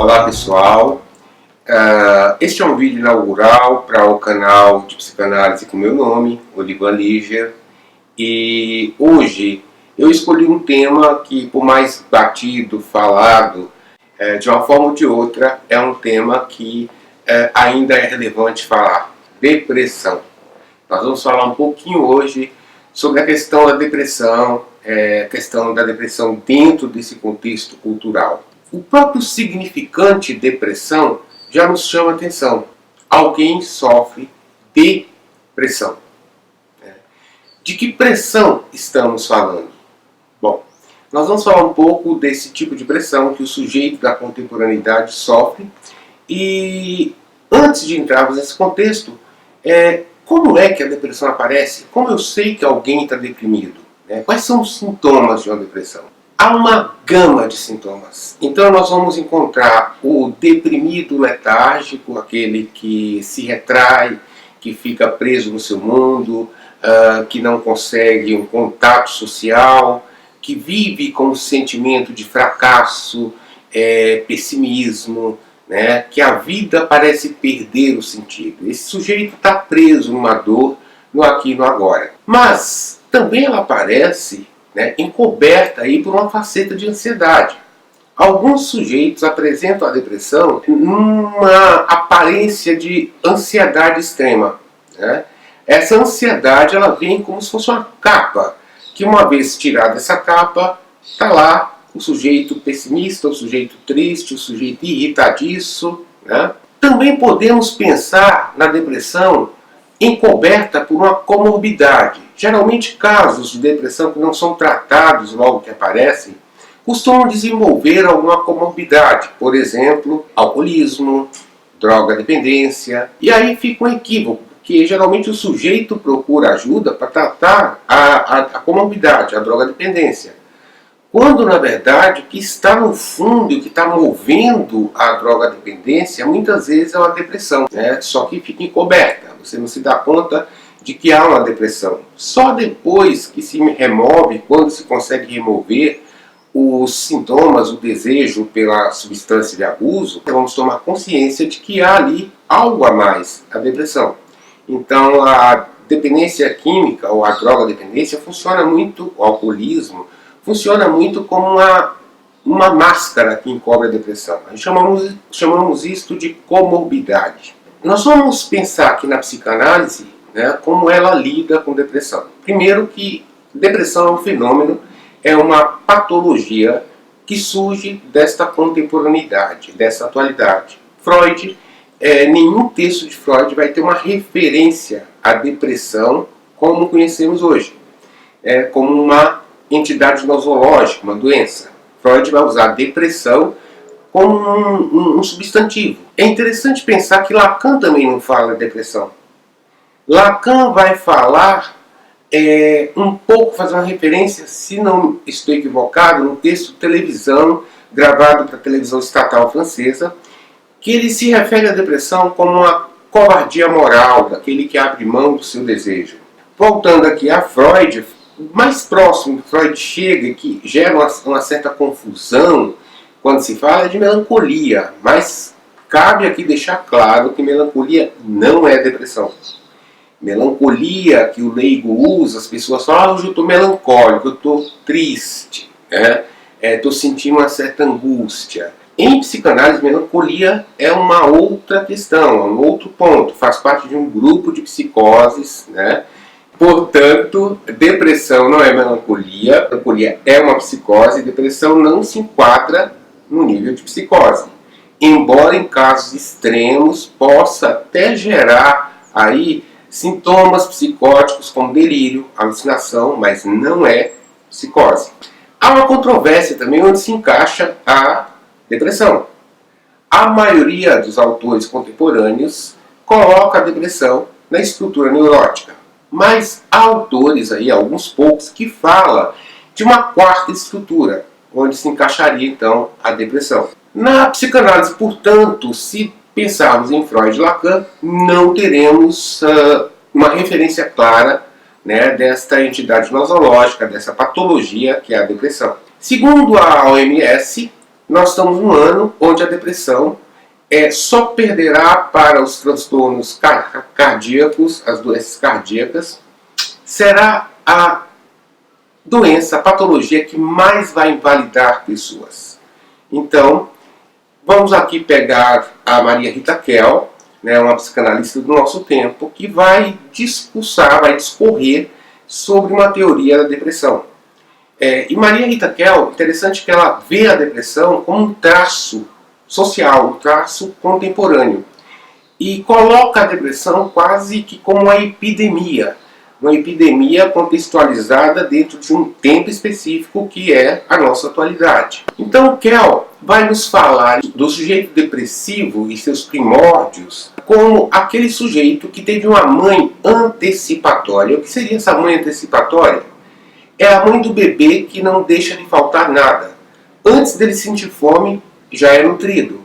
Olá pessoal, este é um vídeo inaugural para o canal de psicanálise com meu nome, Olivan Liger, e hoje eu escolhi um tema que, por mais batido, falado, de uma forma ou de outra, é um tema que ainda é relevante falar: depressão. Nós vamos falar um pouquinho hoje sobre a questão da depressão, dentro desse contexto cultural. O próprio significante depressão já nos chama a atenção. Alguém sofre depressão. De que pressão estamos falando? Bom, nós vamos falar um pouco desse tipo de pressão que o sujeito da contemporaneidade sofre. E antes de entrarmos nesse contexto, como é que a depressão aparece? Como eu sei que alguém está deprimido? Quais são os sintomas de uma depressão? Há uma gama de sintomas. Então nós vamos encontrar o deprimido letárgico, aquele que se retrai, que fica preso no seu mundo, que não consegue um contato social, que vive com um sentimento de fracasso, pessimismo, que a vida parece perder o sentido. Esse sujeito está preso numa dor, no aqui e no agora. Mas também ela aparece encoberta aí por uma faceta de ansiedade. Alguns sujeitos apresentam a depressão numa aparência de ansiedade extrema. Essa ansiedade ela vem como se fosse uma capa, que uma vez tirada essa capa, está lá o sujeito pessimista, o sujeito triste, o sujeito irritadiço. Também podemos pensar na depressão encoberta por uma comorbidade. Geralmente casos de depressão que não são tratados logo que aparecem, costumam desenvolver alguma comorbidade, por exemplo, alcoolismo, droga-dependência. E aí fica um equívoco, porque geralmente o sujeito procura ajuda para tratar a comorbidade, a droga-dependência. Quando, na verdade, o que está no fundo, o que está movendo a droga-dependência, muitas vezes é uma depressão, só que fica encoberta. Você não se dá conta de que há uma depressão. Só depois que se remove, quando se consegue remover os sintomas, o desejo pela substância de abuso, vamos tomar consciência de que há ali algo a mais, a depressão. Então a dependência química ou a droga-dependência funciona muito, o alcoolismo, funciona muito como uma máscara que encobre a depressão. Chamamos isto de comorbidade. Nós vamos pensar aqui na psicanálise como ela lida com depressão. Primeiro que depressão é um fenômeno, é uma patologia que surge desta contemporaneidade, dessa atualidade. Freud, nenhum texto de Freud vai ter uma referência à depressão como conhecemos hoje, como uma entidade nosológica, uma doença. Freud vai usar depressão como um substantivo. É interessante pensar que Lacan também não fala de depressão. Lacan vai falar um pouco, fazer uma referência, se não estou equivocado, num texto de televisão, gravado para a televisão estatal francesa, que ele se refere à depressão como uma covardia moral, daquele que abre mão do seu desejo. Voltando aqui a Freud, mais próximo que Freud chega, que gera uma certa confusão quando se fala de melancolia, mas cabe aqui deixar claro que melancolia não é depressão. Melancolia que o leigo usa, as pessoas falam: hoje eu estou melancólico, eu estou triste, estou sentindo uma certa angústia. Em psicanálise, melancolia é uma outra questão, é um outro ponto, faz parte de um grupo de psicoses. Portanto, depressão não é melancolia, melancolia é uma psicose, depressão não se enquadra no nível de psicose. Embora em casos extremos possa até gerar aí sintomas psicóticos como delírio, alucinação, mas não é psicose. Há uma controvérsia também onde se encaixa a depressão. A maioria dos autores contemporâneos coloca a depressão na estrutura neurótica. Mas há autores aí, alguns poucos, que falam de uma quarta estrutura, onde se encaixaria então a depressão. Na psicanálise, portanto, se pensarmos em Freud e Lacan, não teremos uma referência clara desta entidade nosológica, dessa patologia que é a depressão. Segundo a OMS, nós estamos num ano onde a depressão só perderá para os transtornos cardíacos, as doenças cardíacas, será a doença, a patologia que mais vai invalidar pessoas. Então, vamos aqui pegar a Maria Rita Kell, né, uma psicanalista do nosso tempo, que vai discursar, vai discorrer sobre uma teoria da depressão. E Maria Rita Kell, interessante que ela vê a depressão como um traço social, um traço contemporâneo. E coloca a depressão quase que como uma epidemia contextualizada dentro de um tempo específico que é a nossa atualidade. Então Kell vai nos falar do sujeito depressivo e seus primórdios como aquele sujeito que teve uma mãe antecipatória. O que seria essa mãe antecipatória? É a mãe do bebê que não deixa de faltar nada. Antes dele sentir fome, já é nutrido.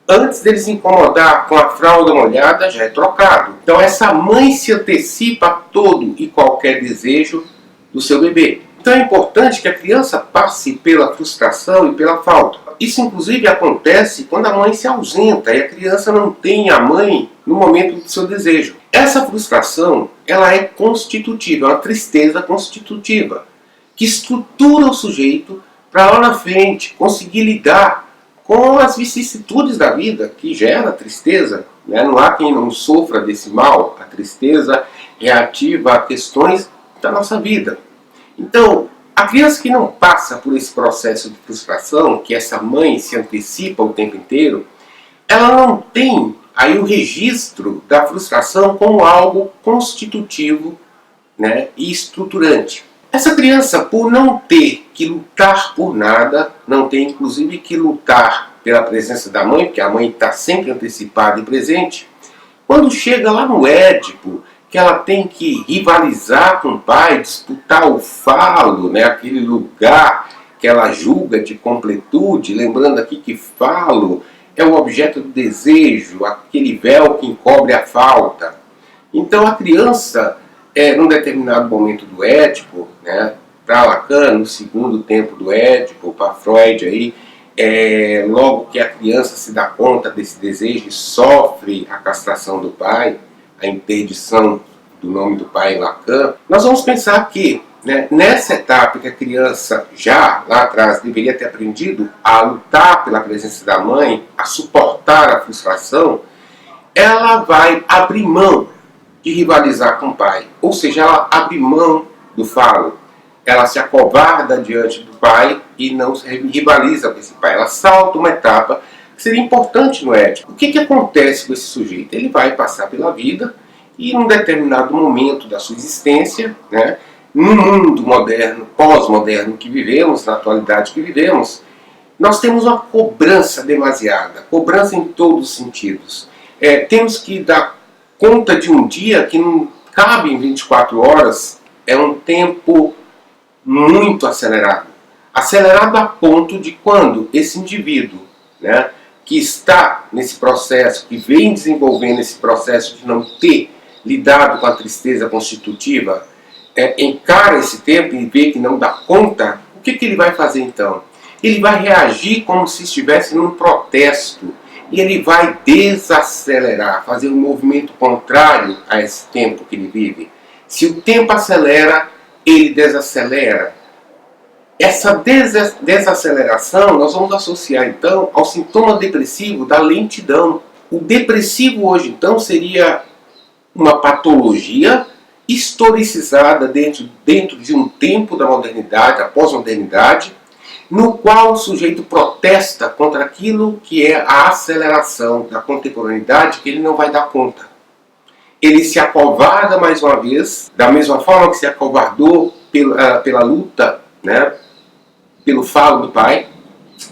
Antes dele se incomodar com a fralda molhada, já é trocado. Então essa mãe se antecipa a todo e qualquer desejo do seu bebê. Então é importante que a criança passe pela frustração e pela falta. Isso inclusive acontece quando a mãe se ausenta e a criança não tem a mãe no momento do seu desejo. Essa frustração, ela é constitutiva, é uma tristeza constitutiva, que estrutura o sujeito para lá na frente conseguir lidar com as vicissitudes da vida, que gera tristeza. Né? Não há quem não sofra desse mal. A tristeza reativa a questões da nossa vida. Então, a criança que não passa por esse processo de frustração, que essa mãe se antecipa o tempo inteiro, ela não tem aí o registro da frustração como algo constitutivo, né, e estruturante. Essa criança, por não ter que lutar por nada, não tem inclusive que lutar pela presença da mãe, porque a mãe está sempre antecipada e presente, quando chega lá no Édipo, que ela tem que rivalizar com o pai, disputar o falo, né, aquele lugar que ela julga de completude, lembrando aqui que falo é o objeto do desejo, aquele véu que encobre a falta. Então a criança, num determinado momento do Édipo, né, para Lacan, no segundo tempo do Édipo, para Freud, aí, logo que a criança se dá conta desse desejo e sofre a castração do pai, a interdição do nome do pai em Lacan, nós vamos pensar que, né, nessa etapa que a criança já lá atrás deveria ter aprendido a lutar pela presença da mãe, a suportar a frustração, ela vai abrir mão de rivalizar com o pai. Ou seja, ela abre mão do falo. Ela se acovarda diante do pai e não se rivaliza com esse pai. Ela salta uma etapa que seria importante no Édipo. O que acontece com esse sujeito? Ele vai passar pela vida e, em um determinado momento da sua existência, né, no mundo moderno, pós-moderno que vivemos, na atualidade que vivemos, nós temos uma cobrança demasiada, cobrança em todos os sentidos. Temos que dar conta de um dia que não cabe em 24 horas, é um tempo muito acelerado. Acelerado a ponto de quando esse indivíduo, né, que está nesse processo, que vem desenvolvendo esse processo de não ter lidado com a tristeza constitutiva, encara esse tempo e vê que não dá conta, o que ele vai fazer então? Ele vai reagir como se estivesse num protesto. E ele vai desacelerar, fazer um movimento contrário a esse tempo que ele vive. Se o tempo acelera, ele desacelera. Essa desaceleração nós vamos associar então ao sintoma depressivo da lentidão. O depressivo hoje então seria uma patologia historicizada dentro de um tempo da modernidade, da pós-modernidade, no qual o sujeito protesta contra aquilo que é a aceleração da contemporaneidade, que ele não vai dar conta. Ele se acovarda mais uma vez, da mesma forma que se acovardou pela luta, né, pelo falo do pai,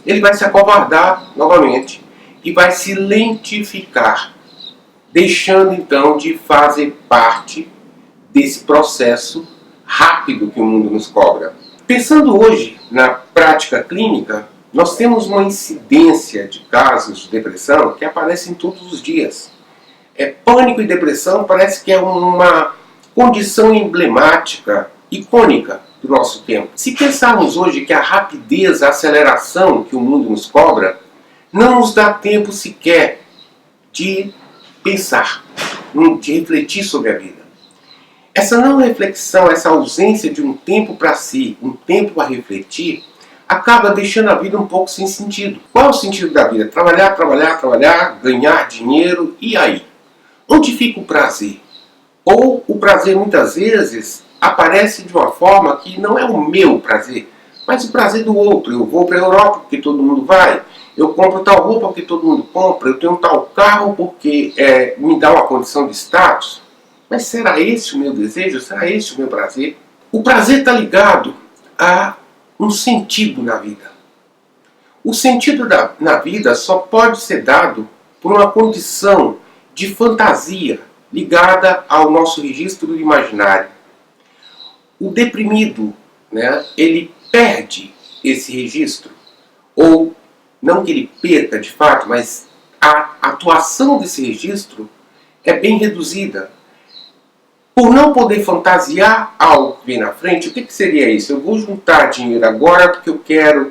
ele vai se acovardar novamente e vai se lentificar, deixando então de fazer parte desse processo rápido que o mundo nos cobra. Pensando hoje na prática clínica, nós temos uma incidência de casos de depressão que aparecem todos os dias. Pânico e depressão parece que é uma condição emblemática, icônica do nosso tempo. Se pensarmos hoje que a rapidez, a aceleração que o mundo nos cobra, não nos dá tempo sequer de pensar, de refletir sobre a vida. Essa não reflexão, essa ausência de um tempo para si, um tempo para refletir, acaba deixando a vida um pouco sem sentido. Qual é o sentido da vida? Trabalhar, trabalhar, trabalhar, ganhar dinheiro, e aí? Onde fica o prazer? Ou o prazer muitas vezes aparece de uma forma que não é o meu prazer, mas o prazer do outro. Eu vou para a Europa porque todo mundo vai, eu compro tal roupa porque todo mundo compra, eu tenho tal carro porque me dá uma condição de status. Mas será esse o meu desejo? Será esse o meu prazer? O prazer está ligado a um sentido na vida. O sentido na vida só pode ser dado por uma condição de fantasia ligada ao nosso registro do imaginário. O deprimido, ele perde esse registro, ou não que ele perca de fato, mas a atuação desse registro é bem reduzida. Por não poder fantasiar algo que vem na frente, o que seria isso? Eu vou juntar dinheiro agora porque eu quero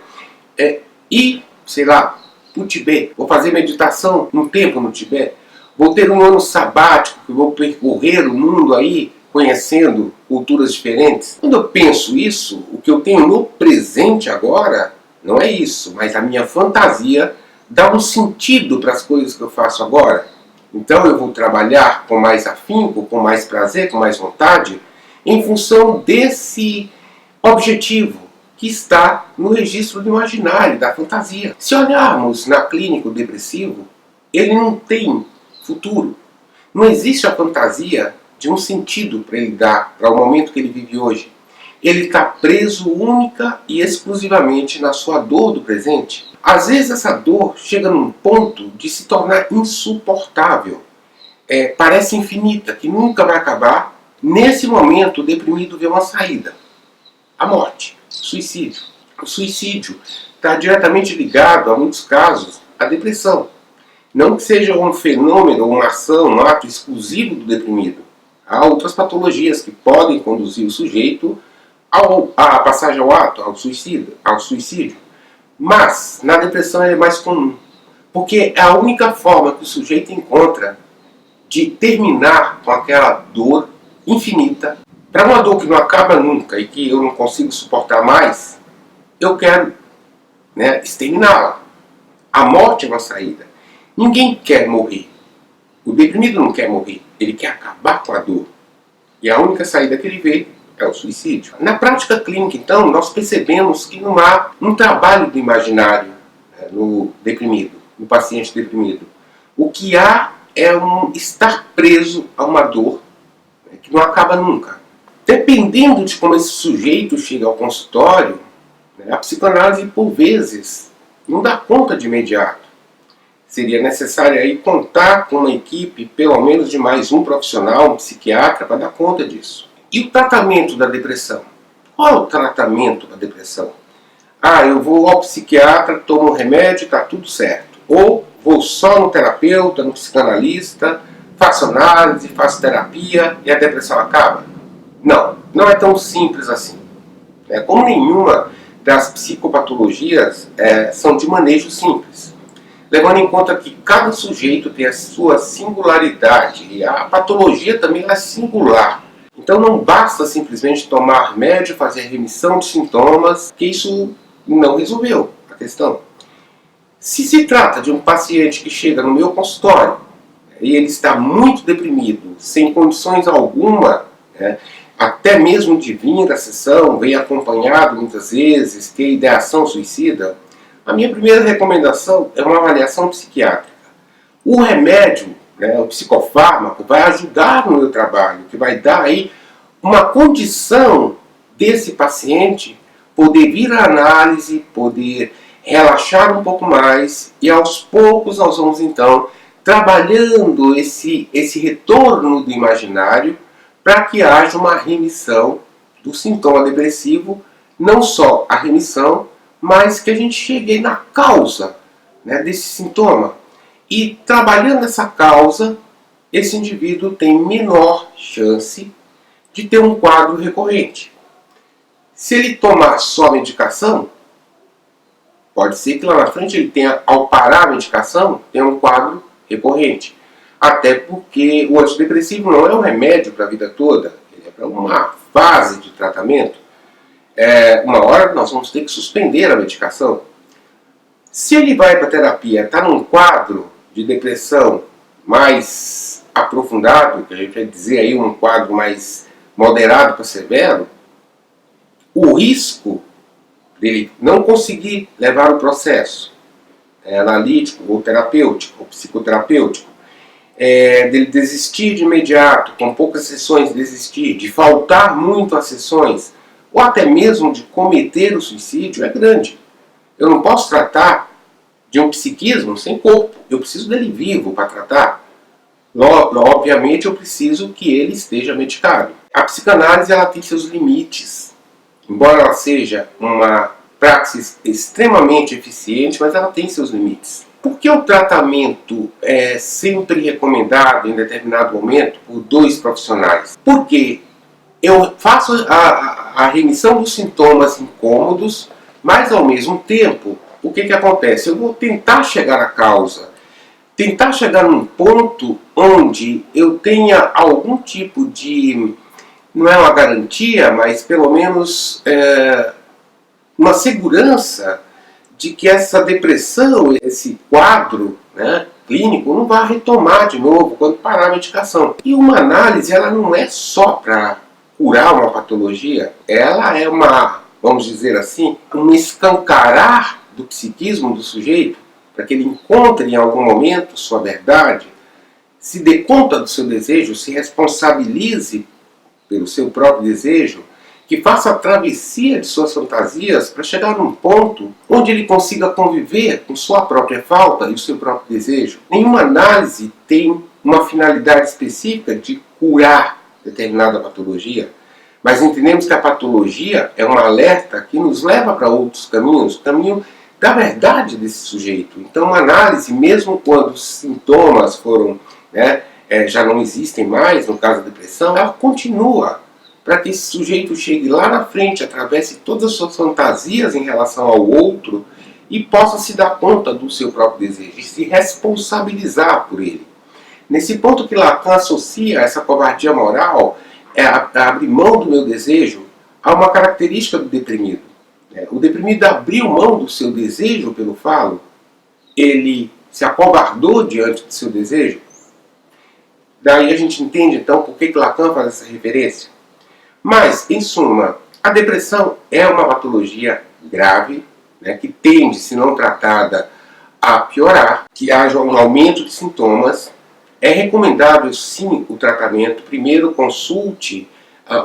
ir, sei lá, para o Tibete. Vou fazer meditação um tempo no Tibete. Vou ter um ano sabático, que vou percorrer o mundo aí, conhecendo culturas diferentes. Quando eu penso isso, o que eu tenho no presente agora, não é isso, mas a minha fantasia dá um sentido para as coisas que eu faço agora. Então eu vou trabalhar com mais afinco, com mais prazer, com mais vontade, em função desse objetivo que está no registro do imaginário, da fantasia. Se olharmos na clínica depressivo, ele não tem futuro. Não existe a fantasia de um sentido para ele dar, para o momento que ele vive hoje. Ele está preso única e exclusivamente na sua dor do presente. Às vezes essa dor chega num ponto de se tornar insuportável. Parece infinita, que nunca vai acabar. Nesse momento o deprimido vê uma saída. A morte, suicídio. O suicídio está diretamente ligado, a muitos casos, à depressão. Não que seja um fenômeno, uma ação, um ato exclusivo do deprimido. Há outras patologias que podem conduzir o sujeito à passagem ao ato, ao suicídio. Mas, na depressão é mais comum. Porque é a única forma que o sujeito encontra de terminar com aquela dor infinita. Para uma dor que não acaba nunca e que eu não consigo suportar mais, eu quero exterminá-la. A morte é uma saída. Ninguém quer morrer. O deprimido não quer morrer. Ele quer acabar com a dor. E a única saída que ele vê é o suicídio. Na prática clínica, então, nós percebemos que não há um trabalho do imaginário no deprimido, no paciente deprimido. O que há é estar preso a uma dor que não acaba nunca. Dependendo de como esse sujeito chega ao consultório, a psicanálise, por vezes, não dá conta de imediato. Seria necessário aí contar com uma equipe, pelo menos de mais um profissional, um psiquiatra, para dar conta disso. E o tratamento da depressão? Qual é o tratamento da depressão? Eu vou ao psiquiatra, tomo um remédio e está tudo certo. Ou vou só no terapeuta, no psicanalista, faço análise, faço terapia e a depressão acaba? Não, não é tão simples assim. Como nenhuma das psicopatologias são de manejo simples. Levando em conta que cada sujeito tem a sua singularidade e a patologia também é singular. Então não basta simplesmente tomar remédio, fazer remissão de sintomas, que isso não resolveu a questão. Se se trata de um paciente que chega no meu consultório e ele está muito deprimido, sem condições alguma, até mesmo de vir da sessão, vem acompanhado muitas vezes, ter ideação suicida, a minha primeira recomendação é uma avaliação psiquiátrica. O remédio, o psicofármaco, vai ajudar no meu trabalho, que vai dar aí uma condição desse paciente poder vir à análise, poder relaxar um pouco mais e aos poucos nós vamos então trabalhando esse retorno do imaginário para que haja uma remissão do sintoma depressivo, não só a remissão, mas que a gente chegue na causa desse sintoma. E trabalhando essa causa, esse indivíduo tem menor chance de ter um quadro recorrente. Se ele tomar só a medicação, pode ser que lá na frente ele tenha, ao parar a medicação, tenha um quadro recorrente. Até porque o antidepressivo não é um remédio para a vida toda, ele é para uma fase de tratamento. Uma hora nós vamos ter que suspender a medicação. Se ele vai para a terapia, está num quadro de depressão mais aprofundado, que a gente vai dizer aí um quadro mais moderado para severo, o risco dele não conseguir levar o processo analítico ou terapêutico ou psicoterapêutico, dele desistir de imediato, com poucas sessões desistir, de faltar muito às sessões, ou até mesmo de cometer o suicídio, é grande. Eu não posso tratar de um psiquismo sem corpo, eu preciso dele vivo para tratar. Obviamente eu preciso que ele esteja medicado. A psicanálise ela tem seus limites, embora ela seja uma praxis extremamente eficiente, mas ela tem seus limites. Por que o tratamento é sempre recomendado em determinado momento por 2 profissionais? Porque eu faço a remissão dos sintomas incômodos, mas ao mesmo tempo, o que acontece? Eu vou tentar chegar à causa, tentar chegar num ponto onde eu tenha algum tipo de, não é uma garantia, mas pelo menos uma segurança de que essa depressão, esse quadro clínico, não vai retomar de novo quando parar a medicação. E uma análise, ela não é só para curar uma patologia, ela é uma, vamos dizer assim, um escancarar do psiquismo do sujeito, para que ele encontre em algum momento sua verdade, se dê conta do seu desejo, se responsabilize pelo seu próprio desejo, que faça a travessia de suas fantasias para chegar num ponto onde ele consiga conviver com sua própria falta e o seu próprio desejo. Nenhuma análise tem uma finalidade específica de curar determinada patologia, mas entendemos que a patologia é um alerta que nos leva para outros caminhos, o caminho da verdade desse sujeito. Então uma análise, mesmo quando os sintomas foram, já não existem mais, no caso da depressão, ela continua para que esse sujeito chegue lá na frente, atravesse todas as suas fantasias em relação ao outro e possa se dar conta do seu próprio desejo e se responsabilizar por ele. Nesse ponto que Lacan associa essa covardia moral, a abrir mão do meu desejo, a uma característica do deprimido. O deprimido abriu mão do seu desejo pelo falo, ele se acovardou diante do seu desejo. Daí a gente entende então por que Lacan faz essa referência. Mas, em suma, a depressão é uma patologia grave, que tende, se não tratada, a piorar, que haja um aumento de sintomas. É recomendável, sim, o tratamento. Primeiro, consulte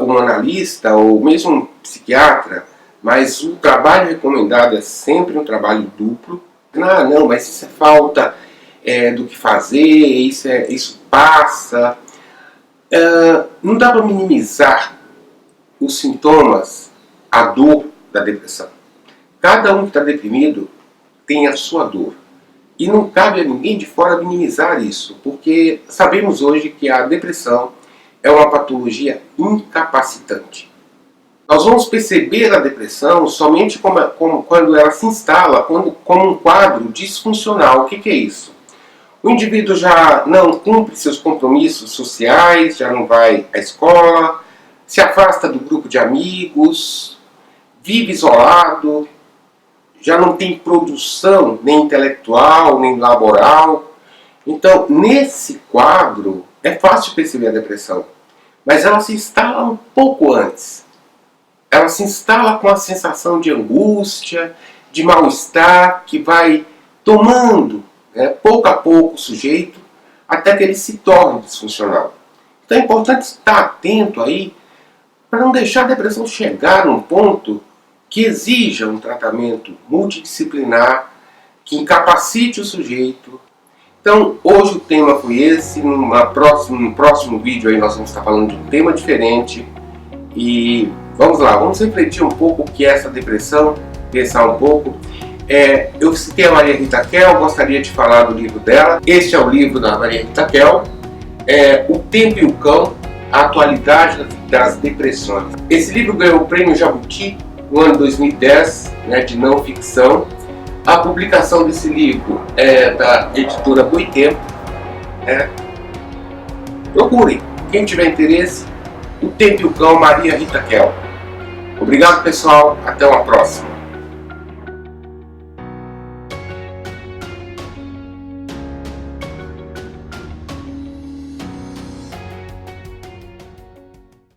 um analista ou mesmo um psiquiatra, mas o trabalho recomendado é sempre um trabalho duplo. Não, mas isso é falta do que fazer, isso passa. Não dá para minimizar os sintomas, a dor da depressão. Cada um que está deprimido tem a sua dor. E não cabe a ninguém de fora minimizar isso, porque sabemos hoje que a depressão é uma patologia incapacitante. Nós vamos perceber a depressão somente quando ela se instala como um quadro disfuncional. O que é isso? O indivíduo já não cumpre seus compromissos sociais, já não vai à escola, se afasta do grupo de amigos, vive isolado, já não tem produção nem intelectual, nem laboral. Então, nesse quadro, é fácil perceber a depressão, mas ela se instala um pouco antes. Ela se instala com a sensação de angústia, de mal-estar, que vai tomando pouco a pouco o sujeito, até que ele se torne disfuncional. Então é importante estar atento aí, para não deixar a depressão chegar num ponto que exija um tratamento multidisciplinar, que incapacite o sujeito. Então, hoje o tema foi esse. No próximo vídeo aí nós vamos estar falando de um tema diferente. E vamos lá, vamos refletir um pouco o que é essa depressão, pensar um pouco. Eu citei a Maria Rita Kell, gostaria de falar do livro dela. Este é o livro da Maria Rita Kell, O Tempo e o Cão. A Atualidade das Depressões. Esse livro ganhou o Prêmio Jabuti no ano 2010, né, de não ficção. A publicação desse livro é da editora Boitempo. Procurem, quem tiver interesse, O Tempo e o Cão, Maria Rita Kel. Obrigado, pessoal, até uma próxima.